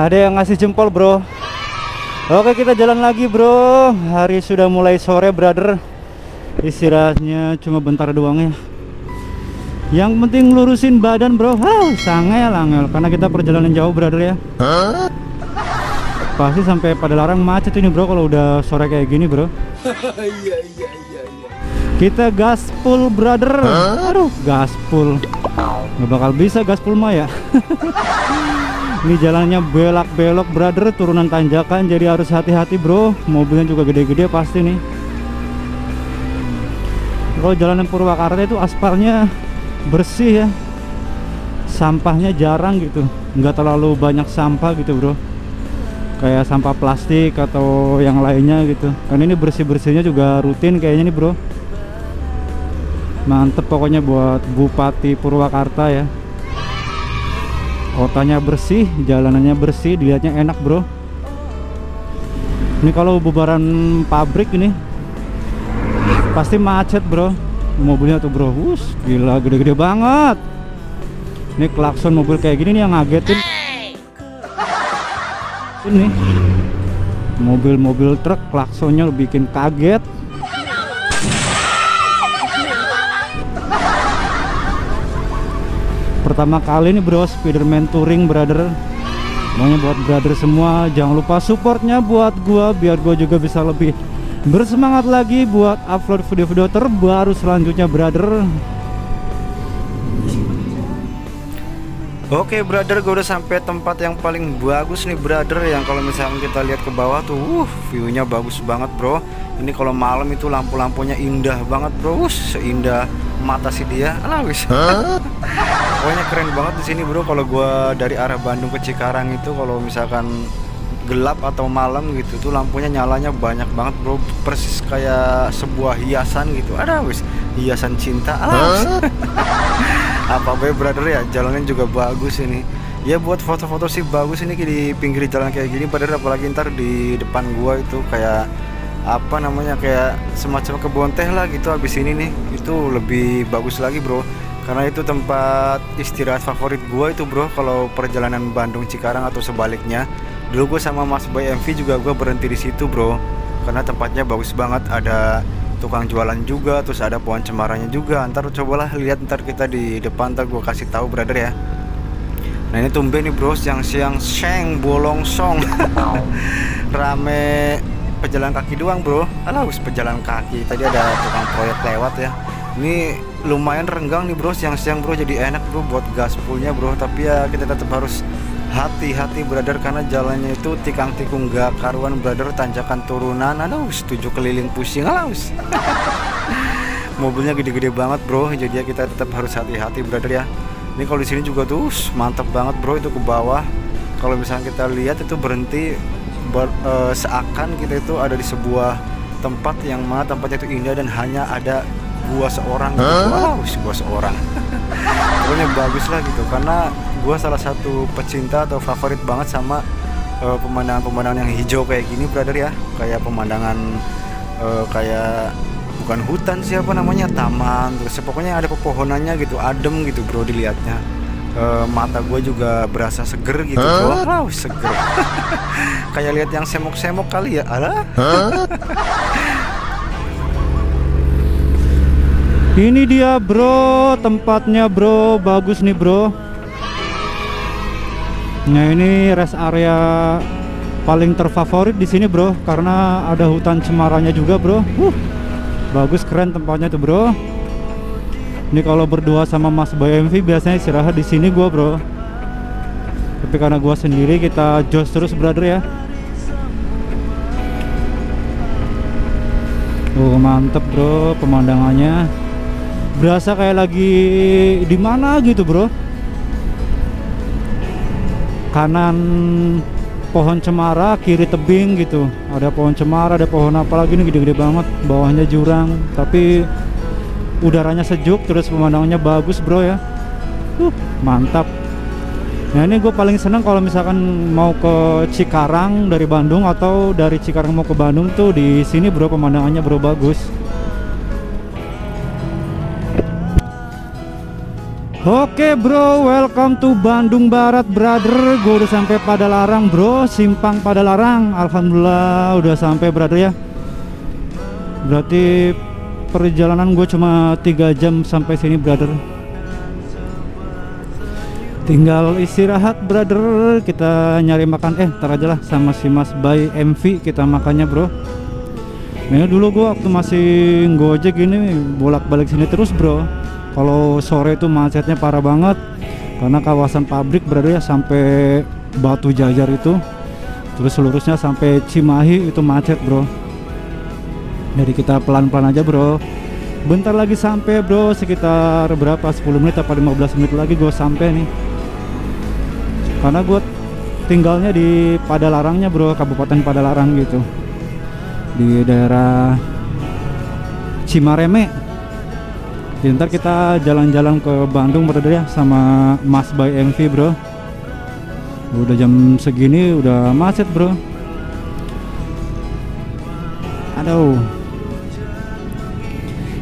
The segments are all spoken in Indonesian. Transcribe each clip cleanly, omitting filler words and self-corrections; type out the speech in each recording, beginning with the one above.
Ada yang ngasih jempol bro. Oke, kita jalan lagi bro. Hari sudah mulai sore brother. Istirahatnya cuma bentar doang ya. Yang penting lurusin badan bro. Sangel angel karena kita perjalanan jauh brother ya. Pasti sampai pada larang macet ini bro kalau udah sore kayak gini bro. Iya. Kita gaspul brother. Aduh, gaspul. Nggak bakal bisa gaspul mah ya. Ini jalannya belak-belok brother, turunan tanjakan, jadi harus hati-hati bro. Mobilnya juga gede-gede pasti nih. Kalau jalanan Purwakarta itu aspalnya bersih ya, sampahnya jarang gitu, nggak terlalu banyak sampah gitu bro, kayak sampah plastik atau yang lainnya gitu. Kan ini bersih-bersihnya juga rutin kayaknya nih bro. Mantep pokoknya buat Bupati Purwakarta ya. Kotanya bersih, jalanannya bersih, dilihatnya enak bro. Ini kalau bubaran pabrik ini pasti macet bro. Mobilnya tuh bro, gila gede-gede banget. Ini klakson mobil kayak gini nih yang ngagetin. Ini mobil-mobil truk klaksonnya bikin kaget. Pertama kali nih bro Spiderman touring brother. Maunya buat brother semua, jangan lupa supportnya buat gua biar gua juga bisa lebih bersemangat lagi buat upload video-video terbaru selanjutnya brother. Oke brother, gue udah sampai tempat yang paling bagus nih brother. Yang kalau misalnya kita lihat ke bawah tuh viewnya bagus banget bro. Ini kalau malam itu lampu-lampunya indah banget bro. Seindah mata si dia. Alah wis. Pokoknya keren banget di sini bro. Kalau gua dari arah Bandung ke Cikarang itu kalau misalkan gelap atau malam gitu tuh lampunya nyalanya banyak banget bro, persis kayak sebuah hiasan gitu. Ada wis hiasan cinta. Alah apa be brother ya, jalannya juga bagus ini ya, buat foto-foto sih bagus ini di pinggir jalan kayak gini brother. Apalagi ntar di depan gua itu kayak apa namanya, kayak semacam kebun teh lah gitu. Habis ini nih itu lebih bagus lagi bro, karena itu tempat istirahat favorit gua itu bro. Kalau perjalanan Bandung Cikarang atau sebaliknya, dulu gue sama Mas Boy MV juga gue berhenti di situ bro, karena tempatnya bagus banget. Ada tukang jualan juga, terus ada pohon cembaranya juga. Ntar cobalah lihat ntar kita di depan, ntar gue kasih tahu brother ya. Nah ini tumben nih bro, siang-siang seng bolong song. Rame pejalan kaki doang bro. Alah pejalan kaki, tadi ada tukang proyek lewat ya. Ini lumayan renggang nih bro siang-siang bro, jadi enak bro buat gaspulnya bro. Tapi ya kita tetap harus hati-hati brother, karena jalannya itu tikang-tikung gak karuan brother, tanjakan turunan. Aduh 7 keliling pusing. Aduh mobilnya gede-gede banget bro, jadi ya kita tetap harus hati-hati brother ya. Ini kalau di sini juga tuh mantap banget bro, itu ke bawah kalau misalnya kita lihat itu berhenti seakan kita itu ada di sebuah tempat yang mana tempatnya itu indah dan hanya ada gua seorang gitu. Gua seorang. Pokoknya bagus lah gitu, karena gua salah satu pecinta atau favorit banget sama pemandangan-pemandangan yang hijau kayak gini brother ya. Kayak pemandangan kayak bukan hutan sih, apa namanya, taman, terus pokoknya ada pepohonannya gitu, adem gitu bro dilihatnya. Mata gue juga berasa seger gitu bro. Seger. Kayak lihat yang semok-semok kali ya. Alah. Ini dia bro tempatnya bro, bagus nih bro. Nah ini rest area paling terfavorit di sini bro, karena ada hutan cemaranya juga bro. Bagus, keren tempatnya tuh bro. Ini kalau berdua sama Mas Boy MV biasanya istirahat di sini gua bro. Tapi karena gua sendiri kita jos terus brother ya. Mantep bro pemandangannya. Berasa kayak lagi di mana gitu bro. Kanan pohon cemara, kiri tebing gitu. Ada pohon cemara, ada pohon apa lagi nih gede-gede banget. Bawahnya jurang, tapi udaranya sejuk, terus pemandangannya bagus bro ya. Mantap. Nah ini gue paling seneng kalau misalkan mau ke Cikarang dari Bandung, atau dari Cikarang mau ke Bandung tuh di sini bro, pemandangannya bro bagus. Oke bro, welcome to Bandung Barat brother. Gue udah sampai Padalarang bro, simpang Padalarang. Alhamdulillah udah sampai brother ya. Berarti perjalanan gue cuma 3 jam sampai sini brother. Tinggal istirahat brother. Kita nyari makan, ntar aja lah sama si Mas Bay MV kita makannya bro. Ini dulu gue waktu masih Gojek gini bolak-balik sini terus bro. Kalau sore itu macetnya parah banget karena kawasan pabrik brother ya, sampai Batu Jajar itu, terus lurusnya sampai Cimahi itu macet bro. Jadi kita pelan-pelan aja bro. Bentar lagi sampai bro, sekitar berapa 10 menit atau 15 menit lagi gue sampai nih. Karena gue tinggalnya di Padalarangnya bro, Kabupaten Padalarang gitu, di daerah Cimareme. Jadi ntar kita jalan-jalan ke Bandung brother ya sama Mas Bay MV bro. Udah jam segini udah macet bro. Aduh,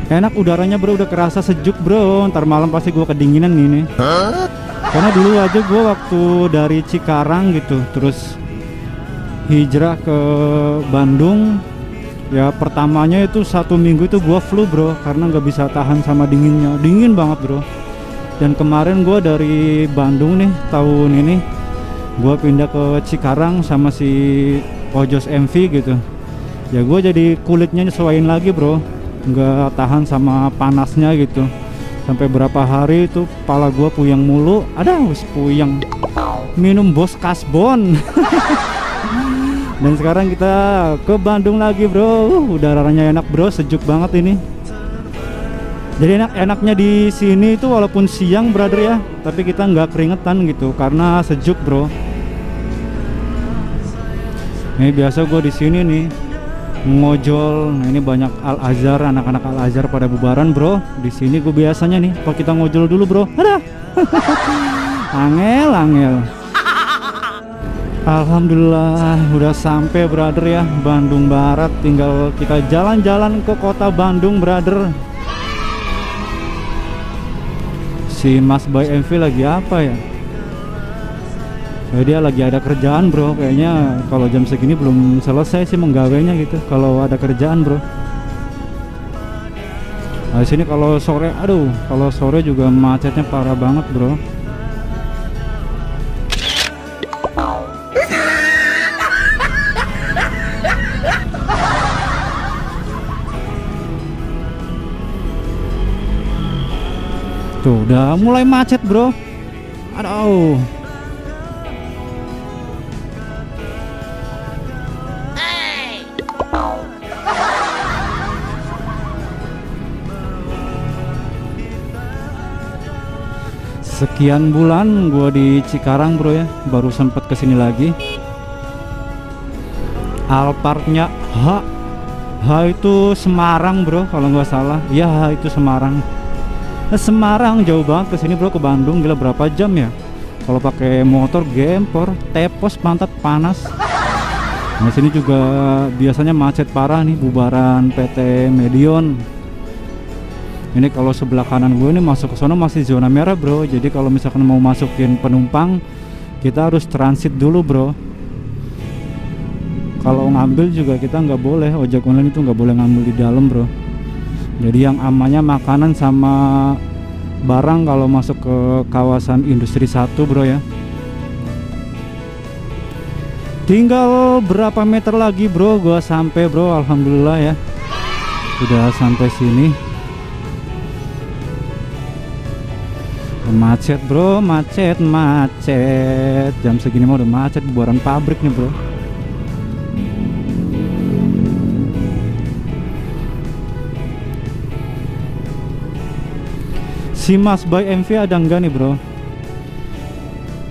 enak udaranya bro, udah kerasa sejuk bro. Ntar malam pasti gua kedinginan gini. Karena dulu aja gua waktu dari Cikarang gitu terus hijrah ke Bandung ya, pertamanya itu 1 minggu itu gua flu bro, karena nggak bisa tahan sama dinginnya, dingin banget bro. Dan kemarin gua dari Bandung nih tahun ini gua pindah ke Cikarang sama si Ojos MV gitu ya, gua jadi kulitnya nyesuaiin lagi bro, nggak tahan sama panasnya gitu. Sampai berapa hari itu kepala gua puyeng mulu, ada wis puyeng, minum Bos Kasbon. Dan sekarang kita ke Bandung lagi bro. Udaranya enak bro, sejuk banget ini. Jadi enaknya di sini itu walaupun siang brother ya, tapi kita nggak keringetan gitu karena sejuk bro. Ini biasa gue di sini nih ngojol. Nah, ini banyak Al Azhar, anak-anak Al Azhar pada bubaran bro. Di sini gue biasanya nih, kalau kita ngojol dulu bro, ada. Angel. Alhamdulillah udah sampai brother ya Bandung Barat. Tinggal kita jalan-jalan ke kota Bandung brother. Si Mas Bay MV lagi apa ya? Dia lagi ada kerjaan bro. Kayaknya kalau jam segini belum selesai sih menggawainya gitu, kalau ada kerjaan bro. Nah, di sini kalau sore, aduh, kalau sore juga macetnya parah banget bro. Tuh udah mulai macet bro. Aduh. Sekian bulan gua di Cikarang bro ya, baru sempat kesini lagi. Alparknya H itu Semarang bro kalau nggak salah. Ya H itu Semarang. Semarang jauh banget ke sini bro, ke Bandung gila berapa jam ya? Kalau pakai motor gempor, tepos pantat panas. Nah sini juga biasanya macet parah nih, bubaran PT Medion. Ini kalau sebelah kanan gue nih masuk ke sana masih zona merah bro. Jadi kalau misalkan mau masukin penumpang kita harus transit dulu bro. Kalau ngambil juga kita nggak boleh, ojek online itu nggak boleh ngambil di dalam bro. Jadi yang amannya makanan sama barang kalau masuk ke kawasan industri 1 bro ya. Tinggal berapa meter lagi bro gua sampai bro, alhamdulillah ya. Udah sampai sini. Macet bro, macet. Jam segini mah udah macet, bubaran pabrik nih bro. Si Mas Bay MV ada enggak nih bro?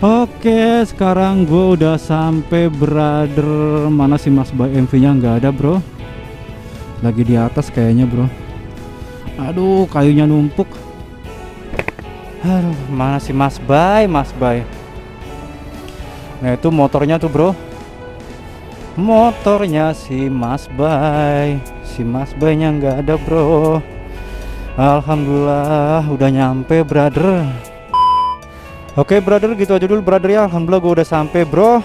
Oke, sekarang gue udah sampai brother. Mana si Mas Bay MV nya nggak ada bro, lagi di atas kayaknya bro. Aduh kayunya numpuk. Aduh mana si Mas Bay? Nah itu motornya tuh bro, motornya si Mas Bay. Si Mas Bay nya nggak ada bro. Alhamdulillah udah nyampe brother. Oke brother, gitu aja dulu brother ya. Alhamdulillah gue udah sampai bro.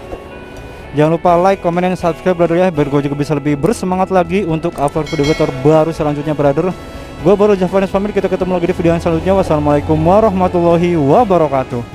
Jangan lupa like, comment, dan subscribe brother ya, biar gue juga bisa lebih bersemangat lagi untuk upload video terbaru selanjutnya brother. Gue baru Javanes pamit, kita ketemu lagi di video yang selanjutnya. Wassalamualaikum warahmatullahi wabarakatuh.